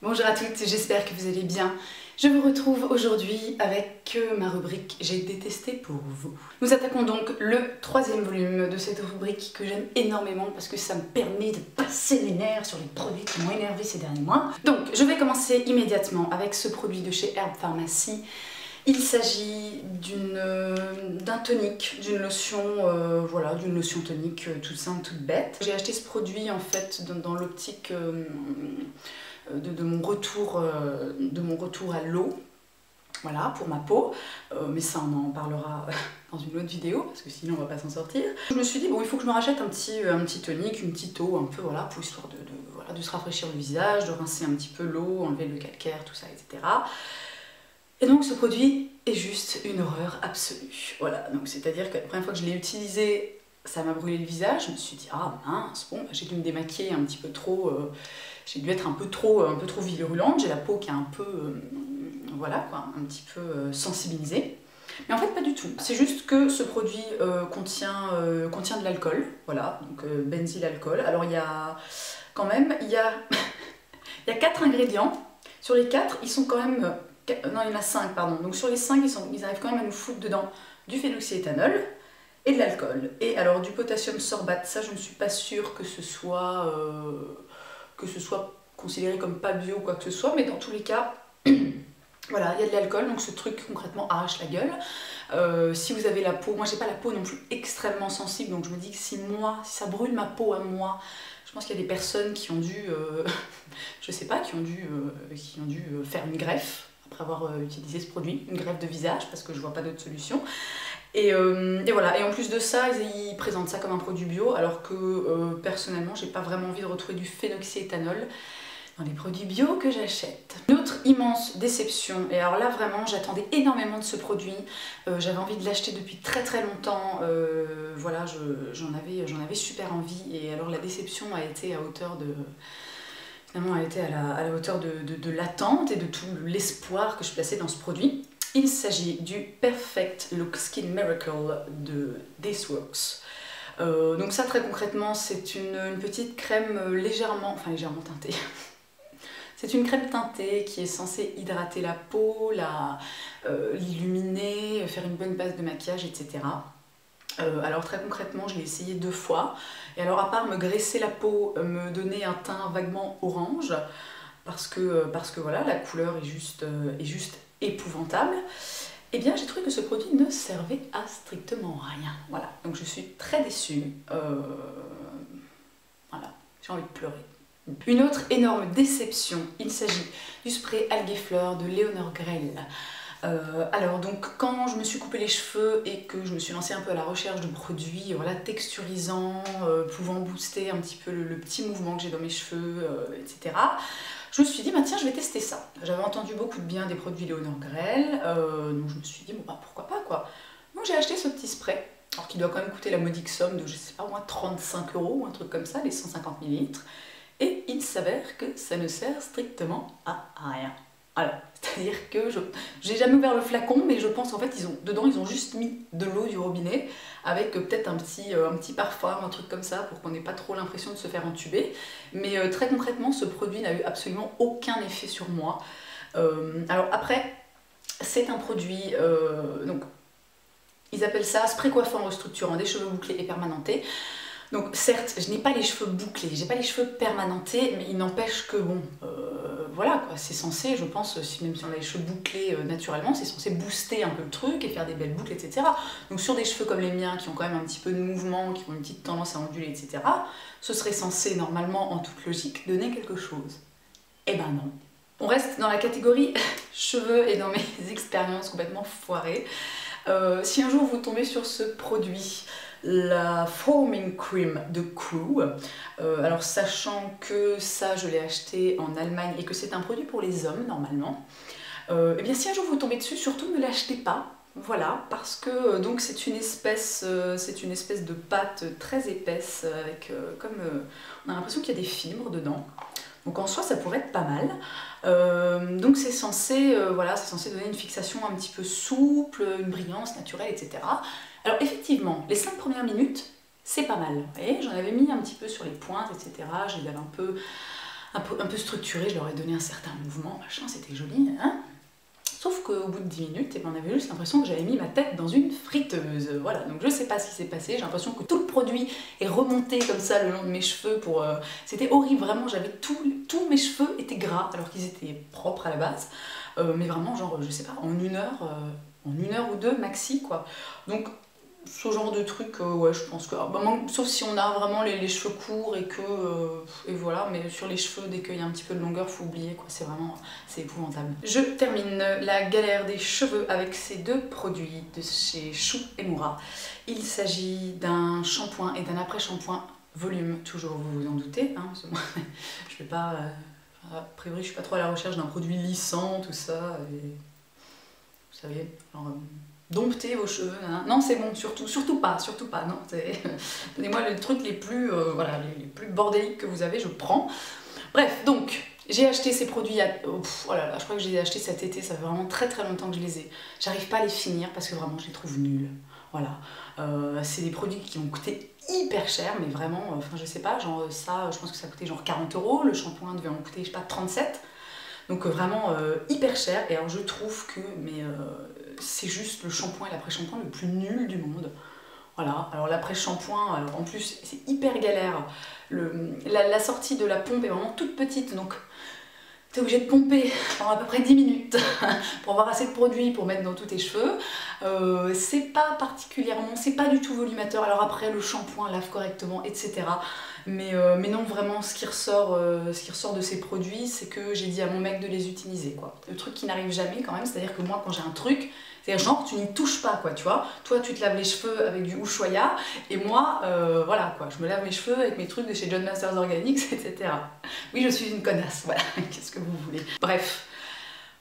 Bonjour à toutes, j'espère que vous allez bien. Je vous retrouve aujourd'hui avec ma rubrique J'ai détesté pour vous. Nous attaquons donc le 3e volume de cette rubrique que j'aime énormément parce que ça me permet de passer les nerfs sur les produits qui m'ont énervé ces derniers mois. Donc je vais commencer immédiatement avec ce produit de chez Herb Pharmacy. Il s'agit d'un tonique, d'une lotion, voilà, d'une lotion tonique toute simple, toute bête. J'ai acheté ce produit en fait dans l'optique de mon retour à l'eau, voilà, pour ma peau, mais ça on en parlera dans une autre vidéo parce que sinon on va pas s'en sortir. Je me suis dit bon, il faut que je me rachète un petit tonique, une petite eau un peu, voilà, pour histoire voilà, de se rafraîchir le visage, de rincer un petit peu l'eau, enlever le calcaire, tout ça, etc. Et donc ce produit est juste une horreur absolue. Voilà, donc c'est-à-dire que la première fois que je l'ai utilisé, ça m'a brûlé le visage. Je me suis dit ah mince, bon, bah, j'ai dû me démaquiller un petit peu trop, j'ai dû être un peu trop virulente. J'ai la peau qui est un peu, voilà quoi, un petit peu sensibilisée. Mais en fait pas du tout. C'est juste que ce produit contient de l'alcool, voilà, donc benzylalcool. Alors il y a quand même, il y a 4 ingrédients. Sur les 4, ils sont quand même... non, il y en a 5, pardon. Donc sur les 5, ils arrivent quand même à nous foutre dedans du phénoxyéthanol et de l'alcool. Et alors du potassium sorbate, ça je ne suis pas sûre que ce soit considéré comme pas bio ou quoi que ce soit, mais dans tous les cas, voilà, il y a de l'alcool, donc ce truc concrètement arrache la gueule. Si vous avez la peau, moi j'ai pas la peau non plus extrêmement sensible, donc je me dis que si ça brûle ma peau à moi, je pense qu'il y a des personnes qui ont dû, je sais pas, qui ont dû faire une greffe après avoir utilisé ce produit, une greffe de visage, parce que je vois pas d'autre solution. Et voilà, et en plus de ça, ils présentent ça comme un produit bio, alors que personnellement, j'ai pas vraiment envie de retrouver du phénoxyéthanol dans les produits bio que j'achète. Une autre immense déception, et alors là vraiment j'attendais énormément de ce produit, j'avais envie de l'acheter depuis très très longtemps, voilà, j'en avais super envie, et alors la déception a été à hauteur de... Finalement, elle a été à la hauteur de l'attente et de tout l'espoir que je plaçais dans ce produit. Il s'agit du Perfect Look Skin Miracle de This Works. Donc ça, très concrètement, c'est une petite crème légèrement teintée. C'est une crème teintée qui est censée hydrater la peau, l'illuminer, faire une bonne base de maquillage, etc. Alors très concrètement, je l'ai essayé 2 fois. Et alors à part me graisser la peau, me donner un teint vaguement orange, parce que voilà, la couleur est juste épouvantable, eh bien j'ai trouvé que ce produit ne servait à strictement rien. Voilà, donc je suis très déçue. Voilà, j'ai envie de pleurer. Une autre énorme déception, il s'agit du spray Algues Fleurs de Léonore Grell. Alors donc quand je me suis coupé les cheveux et que je me suis lancée un peu à la recherche de produits voilà, texturisants, pouvant booster un petit peu le petit mouvement que j'ai dans mes cheveux, etc. Je me suis dit, bah tiens, je vais tester ça. J'avais entendu beaucoup de bien des produits Léonore Grell, donc je me suis dit, bon bah pourquoi pas quoi. Donc j'ai acheté ce petit spray, alors qui doit quand même coûter la modique somme de, je sais pas, au moins 35 € ou un truc comme ça, les 150 ml. Et il s'avère que ça ne sert strictement à rien. Alors, c'est-à-dire que j'ai jamais ouvert le flacon, mais je pense qu'en fait, dedans, ils ont juste mis de l'eau du robinet, avec peut-être un petit parfum, un truc comme ça, pour qu'on n'ait pas trop l'impression de se faire entuber. Mais très concrètement, ce produit n'a eu absolument aucun effet sur moi. Alors après, c'est un produit, donc, ils appellent ça spray coiffant restructurant des cheveux bouclés et permanentés. Donc certes, je n'ai pas les cheveux bouclés, j'ai pas les cheveux permanentés, mais il n'empêche que bon, voilà quoi, c'est censé, je pense, même si on a les cheveux bouclés naturellement, c'est censé booster un peu le truc et faire des belles boucles, etc. Donc sur des cheveux comme les miens, qui ont quand même un petit peu de mouvement, qui ont une petite tendance à onduler, etc., ce serait censé, normalement, en toute logique, donner quelque chose. Eh ben non. On reste dans la catégorie cheveux et dans mes expériences complètement foirées. Si un jour vous tombez sur ce produit, la Foaming Cream de Crew, alors sachant que ça je l'ai acheté en Allemagne et que c'est un produit pour les hommes normalement, et bien si un jour vous tombez dessus, surtout ne l'achetez pas, voilà, parce que donc c'est une espèce de pâte très épaisse avec on a l'impression qu'il y a des fibres dedans. Donc en soi ça pourrait être pas mal. Donc c'est censé, voilà, c'est censé donner une fixation un petit peu souple, une brillance naturelle, etc. Alors effectivement, les 5 premières minutes, c'est pas mal. Vous voyez, j'en avais mis un petit peu sur les pointes, etc. Je les avais un peu structuré, je leur ai donné un certain mouvement, machin, c'était joli, hein. Sauf qu'au bout de 10 minutes, on avait juste l'impression que j'avais mis ma tête dans une friteuse. Voilà, donc je sais pas ce qui s'est passé, j'ai l'impression que tout le produit est remonté comme ça le long de mes cheveux pour... C'était horrible, vraiment, j'avais tous mes cheveux étaient gras, alors qu'ils étaient propres à la base. Mais vraiment, genre, je sais pas, en une heure ou deux maxi, quoi. Donc, ce genre de truc, ouais, je pense que... sauf si on a vraiment les cheveux courts et que... et voilà, mais sur les cheveux, dès qu'il y a un petit peu de longueur, faut oublier, quoi. C'est vraiment... c'est épouvantable. Je termine la galère des cheveux avec ces deux produits de chez Shu Uemura. Il s'agit d'un shampoing et d'un après-shampoing volume, toujours, vous vous en doutez, hein, parce que moi, je vais pas... a priori, je suis pas trop à la recherche d'un produit lissant, tout ça, et... vous savez, genre... dompter vos cheveux, hein. Non c'est bon, surtout pas, non, donnez-moi les trucs les plus, voilà, les plus bordéliques que vous avez, je prends. Bref, donc, j'ai acheté ces produits, oh là là, je crois que je les ai achetés cet été, ça fait vraiment très longtemps que je les ai. J'arrive pas à les finir parce que vraiment je les trouve nuls, voilà. C'est des produits qui m'ont coûté hyper cher, mais vraiment, enfin je sais pas, genre ça, je pense que ça coûtait genre 40 €, le shampoing devait en coûter, je sais pas, 37. Donc vraiment hyper cher, et alors je trouve que c'est juste le shampoing et l'après-shampoing le plus nul du monde. Voilà, alors l'après-shampoing, en plus c'est hyper galère. La sortie de la pompe est vraiment toute petite, donc t'es obligé de pomper pendant à peu près 10 minutes pour avoir assez de produit pour mettre dans tous tes cheveux. C'est pas particulièrement, c'est pas du tout volumateur. Alors après le shampoing lave correctement, etc. Mais non, vraiment, ce qui ressort de ces produits, c'est que j'ai dit à mon mec de les utiliser, quoi. Le truc qui n'arrive jamais quand même, c'est-à-dire que moi, quand j'ai un truc, c'est genre, tu n'y touches pas, quoi, tu vois. Toi, tu te laves les cheveux avec du Ushuaïa, et moi, voilà, quoi, je me lave mes cheveux avec mes trucs de chez John Masters Organics, etc. Oui, je suis une connasse, voilà, qu'est-ce que vous voulez. Bref.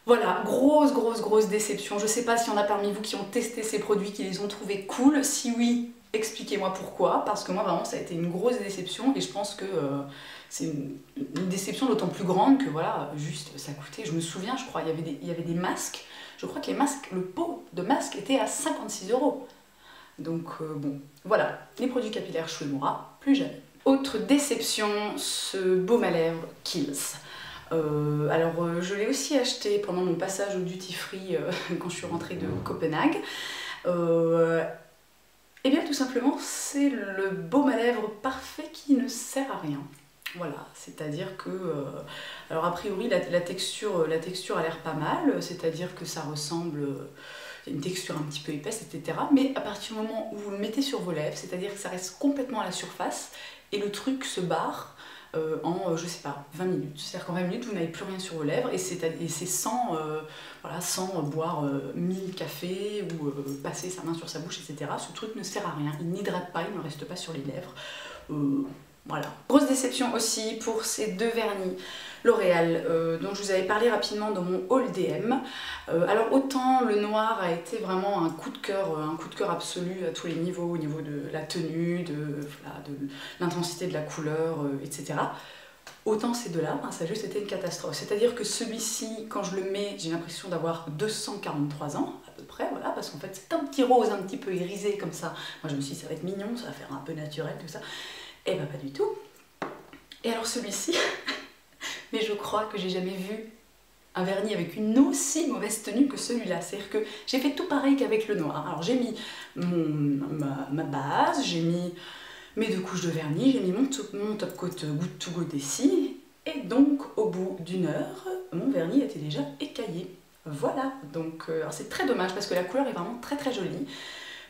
Voilà, grosse déception. Je sais pas s'il y en a parmi vous qui ont testé ces produits, qui les ont trouvés cool. Si oui, expliquez-moi pourquoi, parce que moi vraiment ça a été une grosse déception, et je pense que c'est une déception d'autant plus grande que voilà, juste ça coûtait, je me souviens, je crois, il y avait des masques, je crois que les masques, le pot de masque était à 56 €. Donc bon, voilà, les produits capillaires Shu Uemura, plus jamais. Autre déception, ce baume à lèvres Kiehl's. Je l'ai aussi acheté pendant mon passage au duty free quand je suis rentrée de Copenhague. Et bien tout simplement c'est le baume à lèvres parfait qui ne sert à rien. Voilà, c'est-à-dire que, alors a priori la texture a l'air pas mal, c'est-à-dire que ça ressemble, il y a une texture un petit peu épaisse, etc. Mais à partir du moment où vous le mettez sur vos lèvres, c'est-à-dire que ça reste complètement à la surface et le truc se barre en, je sais pas, 20 minutes. C'est-à-dire qu'en 20 minutes, vous n'avez plus rien sur vos lèvres, et c'est sans, voilà, sans boire 1000 cafés ou passer sa main sur sa bouche, etc. Ce truc ne sert à rien, il n'hydrate pas, il ne reste pas sur les lèvres. Voilà. Grosse déception aussi pour ces deux vernis L'Oréal dont je vous avais parlé rapidement dans mon haul DM. Alors autant le noir a été vraiment un coup de cœur absolu à tous les niveaux, au niveau de la tenue, de l'intensité de la couleur, etc. Autant ces deux-là, ça a juste été une catastrophe. C'est-à-dire que celui-ci, quand je le mets, j'ai l'impression d'avoir 243 ans, à peu près, voilà, parce qu'en fait c'est un petit rose un petit peu irisé comme ça. Moi je me suis dit ça va être mignon, ça va faire un peu naturel, tout ça. Et bah pas du tout. Et alors celui-ci, mais je crois que j'ai jamais vu un vernis avec une aussi mauvaise tenue que celui-là. C'est-à-dire que j'ai fait tout pareil qu'avec le noir. Alors j'ai mis ma base, j'ai mis mes deux couches de vernis, j'ai mis mon top coat Good to Go d'ici, et donc au bout d'une heure, mon vernis était déjà écaillé. Voilà, donc c'est très dommage parce que la couleur est vraiment très jolie.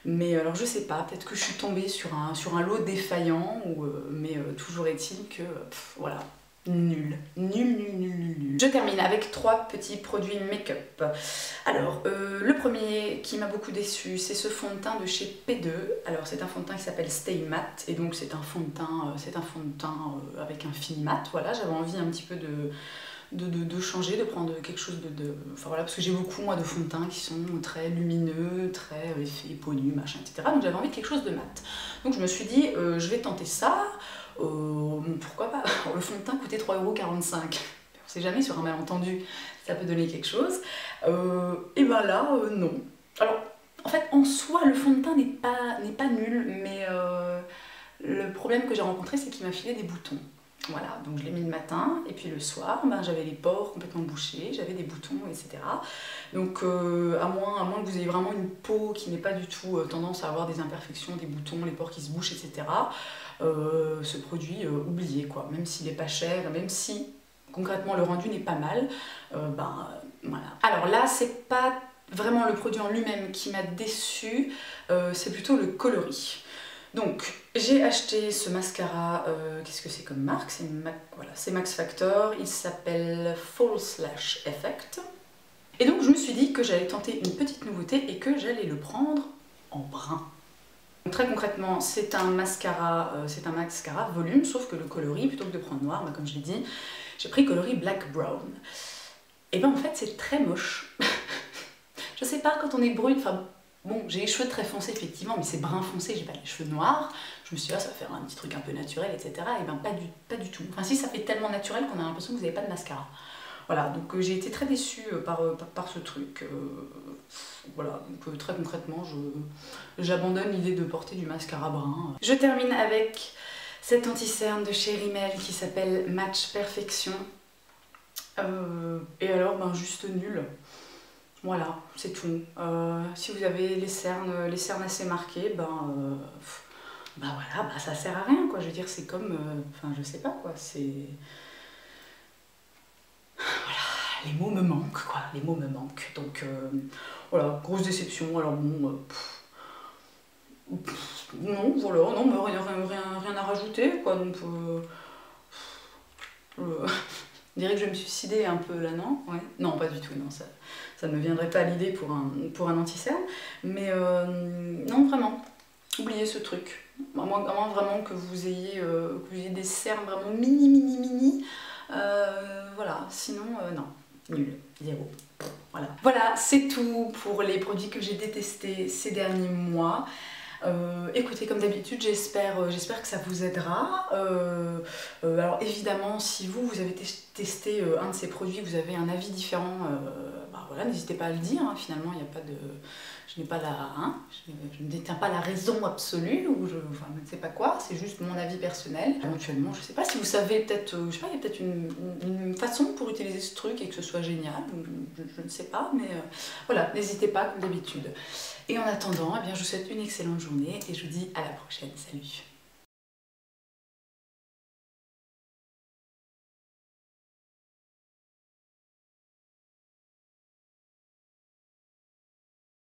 Mais alors je sais pas, peut-être que je suis tombée sur un lot défaillant, mais toujours est-il que, voilà, nul. Je termine avec 3 petits produits make-up. Alors, le premier qui m'a beaucoup déçu, c'est ce fond de teint de chez P2. Alors c'est un fond de teint qui s'appelle Stay Matte, et donc c'est un fond de teint, avec un fini mat. Voilà, j'avais envie un petit peu de changer, de prendre quelque chose enfin voilà, parce que j'ai beaucoup moi de fonds de teint qui sont très lumineux, très effet peau nue, machin, etc. Donc j'avais envie de quelque chose de mat. Donc je me suis dit, je vais tenter ça, pourquoi pas. Alors, le fond de teint coûtait 3,45 €. On sait jamais, sur un malentendu, ça peut donner quelque chose. Et ben là, non. Alors, en fait, en soi, le fond de teint n'est pas nul, mais le problème que j'ai rencontré, c'est qu'il m'a filé des boutons. Voilà, donc je l'ai mis le matin, et puis le soir, ben, j'avais les pores complètement bouchés, j'avais des boutons, etc. Donc à moins que vous ayez vraiment une peau qui n'ait pas du tout tendance à avoir des imperfections, des boutons, les pores qui se bouchent, etc. Ce produit, oubliez quoi, même s'il n'est pas cher, même si concrètement le rendu n'est pas mal, ben voilà. Alors là, c'est pas vraiment le produit en lui-même qui m'a déçue, c'est plutôt le coloris. Donc, j'ai acheté ce mascara, qu'est-ce que c'est comme marque? C'est Max Factor, il s'appelle Fall Slash Effect. Et donc, je me suis dit que j'allais tenter une petite nouveauté et que j'allais le prendre en brun. Donc, très concrètement, c'est un mascara volume, sauf que le coloris, plutôt que de prendre noir, bah, comme je l'ai dit, j'ai pris coloris Black Brown. Et ben en fait, c'est très moche. Je sais pas, quand on est brune, enfin... Bon, j'ai les cheveux très foncés effectivement, mais c'est brun foncé, j'ai pas les cheveux noirs. Je me suis dit, ah, ça va faire un petit truc un peu naturel, etc. Et ben pas du tout. Enfin si, ça fait tellement naturel qu'on a l'impression que vous n'avez pas de mascara. Voilà, donc j'ai été très déçue par ce truc. Voilà, donc très concrètement, j'abandonne l'idée de porter du mascara brun. Je termine avec cet anti-cerne de chez Rimmel qui s'appelle Match Perfection. Et alors, ben juste nul. Voilà, c'est tout. Si vous avez les cernes assez marquées, ben voilà, bah ça sert à rien quoi. Je veux dire, c'est comme, enfin je sais pas quoi, c'est... Voilà, les mots me manquent quoi, les mots me manquent. Donc voilà, grosse déception. Alors bon, non, voilà, non, mais rien à rajouter quoi. Donc on dirait que je vais me suicider un peu là, non? Ouais. Non, pas du tout, non, ça ne me viendrait pas à l'idée pour un anti-cerne. Mais non, vraiment, oubliez ce truc. À moins vraiment que vous ayez des cernes vraiment mini. Voilà, sinon, non, nul, zéro. Voilà, voilà c'est tout pour les produits que j'ai détestés ces derniers mois. Écoutez, comme d'habitude, j'espère que ça vous aidera. Alors évidemment, si vous avez testé un de ces produits, vous avez un avis différent, bah voilà, n'hésitez pas à le dire. Hein. Finalement, il n'y a pas de... Je n'ai pas la... Hein, je ne détiens pas la raison absolue, ou je ne sais pas quoi, c'est juste mon avis personnel. Éventuellement, je ne sais pas si vous savez peut-être, je sais pas, il y a peut-être une façon pour utiliser ce truc et que ce soit génial, je ne sais pas, mais voilà, n'hésitez pas comme d'habitude. Et en attendant, eh bien, je vous souhaite une excellente journée et je vous dis à la prochaine. Salut!